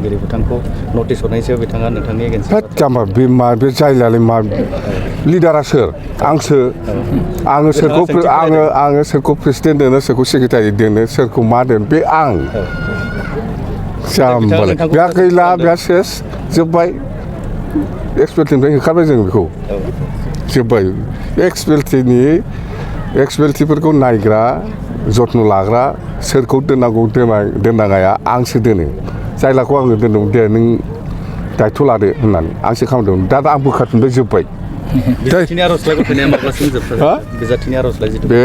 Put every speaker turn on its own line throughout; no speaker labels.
आफादगिरि बिथांखौ नटिस हरनायनि सायाव बिथाङा नोंथांनि एगेन्स्ट
जाम्बा बे जायलालै मा लिडारा सोर आंसो आङो सोरखौ प्रेसिडेन्ट दोनो सोरखौ सेक्रेटारि दोनो सोरखौ मा दोनो बे आं जाम्बालाय बे गैला बे सेस जोब्बाय एक्सपेल्टिनिफ्राय होखारबाय जों बेखौ जोब्बाय एक्सपेल्टिफोरखौ नायग्रा जत्न लाग्रा सोरखौ दोननांगौ दोननाङाया आंसो दोनो जायलाखौ आङो दोनदोंमोन दे नों दायथ' लादो होननानै आंसो खालामदोंमोन दा आं बोखारफिनबाय जोब्बाय बे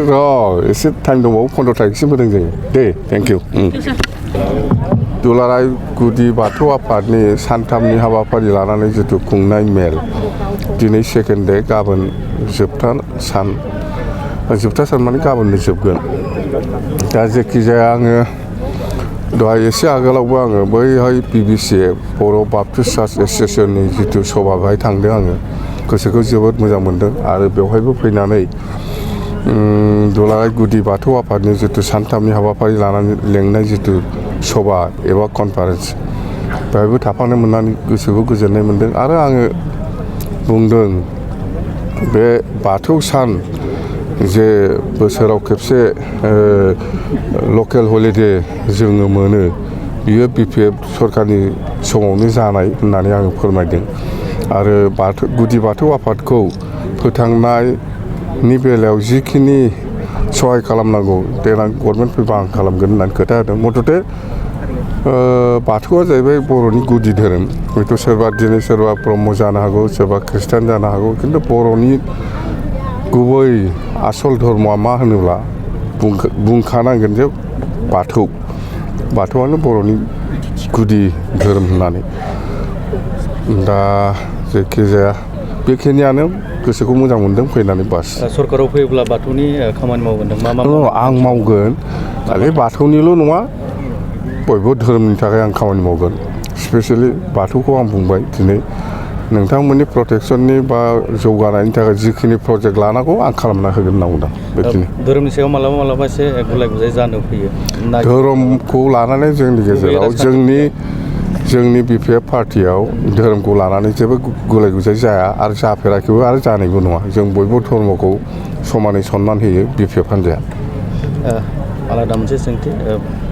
र' एसे टाइम दंबावो 15 तारिखसिम होदों जोङो दे थेंक इउ दुलाराय गुदि बाथौ आफादनि सानथामनि हाबाफारि लानानै जिथु खुंनाय मेल दिनै सेकेन्ड दे गाबोन जोबथा सान माने गाबोननो जोबगोन दा जेखिजाया आङो दहाय एसे आगोलावबो आङो बैहाय PBC बर' बाप्टिस्ट चार्च एस'सिएशननि जिथु सभा बेहाय थांदों आङो गोसोखौ जोबोद मोजां मोनदों आरो बेवहायबो फैनानै दुलाराय गुदि बाथौ आफादनि जिथु सानथामनि हाबाफारि लानानै लेंनाय जिथु सभा एबा कनफारेन्स बेवहायबो थाफानो मोननानै गोसोखौ गोजोननाय मोनदों आरो आङो बुंदों बे बाथौ सान जे बोसोराव खेबसे लकेल हलिडे जोङो मोनो बियो BPF सरकारनि समावनो जानाय होननानै आङो फोरमायदों आरो गुदि बाथौ आफादखौ फोथांनायनि बेलायाव जिखिनि सहाय खालामनांगौ देनां गभर्नमेन्ट फैबा आं खालामगोन होननानै खोथा होदों मथथे बाथौआ जाहैबाय बर'नि गुदि धोरोम हयथ' दिनै सोरबा ब्रह्म जानो हागौ सोरबा ख्रिस्टान जानो हागौ खिन्थु बर'नि गुबै आसल धर्मआ मा होनोब्ला बुंखानांगोन जे बाथौआनो बर'नि गुदि धोरोम होननानै दा जायखिजाया बेखिनियानो गोसोखौ मोजां मोनदों फैनानै बास
सरकाराव फैयोब्ला बाथौनि खामानि मावगोन मा
आं मावगोन आरो बाथौनिल' नङा बयबो धोरोमनि थाखाय आं खामानि मावगोन स्पेसियेलि बाथौखौ आं बुंबाय दिनै नोंथांमोननि प्रटेक्सननि बा जौगानायनि थाखाय जिखिनि प्रजेक्ट लानांगौ आं खालामना होगोन होनना बुंदों बेखिनि
धोरोमनि सायाव मालाबा एसे गुलाय गुजाय जानो फैयो
धोरोमखौ लानानै जोंनि गेजेराव जोंनि BPF पार्टियाव धोरोमखौ लानानै जेबो गुलाय गुजाय जाया आरो जाफेराखैबो आरो जानायबो नङा जों बयबो धर्मखौ समानै सनमान होयो BPF हान्जाया
आलादा मोनसे सोंथि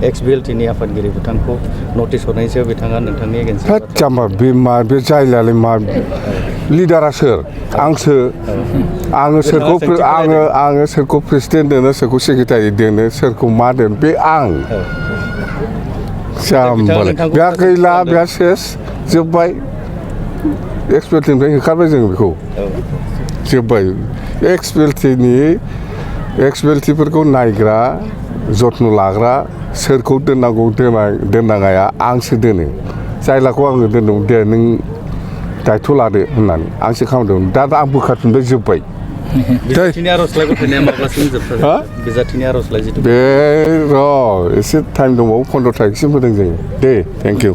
एक्स-BLTनि आफादगिरि बिथांखौ नटिस हरनायनि सायाव बिथाङा नोंथांनि एगेन्स्ट
जाम्बा बे जायलालै मा लिडारा सोर आंसो आङो सोरखौ प्रेसिडेन्ट दोनो सोरखौ सेक्रेटारि दोनो सोरखौ मा दोनो बे आं जाम्बालाय बे गैला बे सेस जोब्बाय एक्सपेल्टिनिफ्राय होखारबाय जों बेखौ जोब्बाय एक्सपेल्टिफोरखौ नायग्रा जत्न लाग्रा सोरखौ दोननांगौ दोननाङाया आंसो दोनो जायलाखौ आङो दोनदोंमोन दे नों दायथ' लादो होननानै आंसो खालामदोंमोन दा आं बोखारफिनबाय जोब्बाय बे र' एसे टाइम दंबावो 15 तारिखसिम होदों जोङो दे थेंक इउ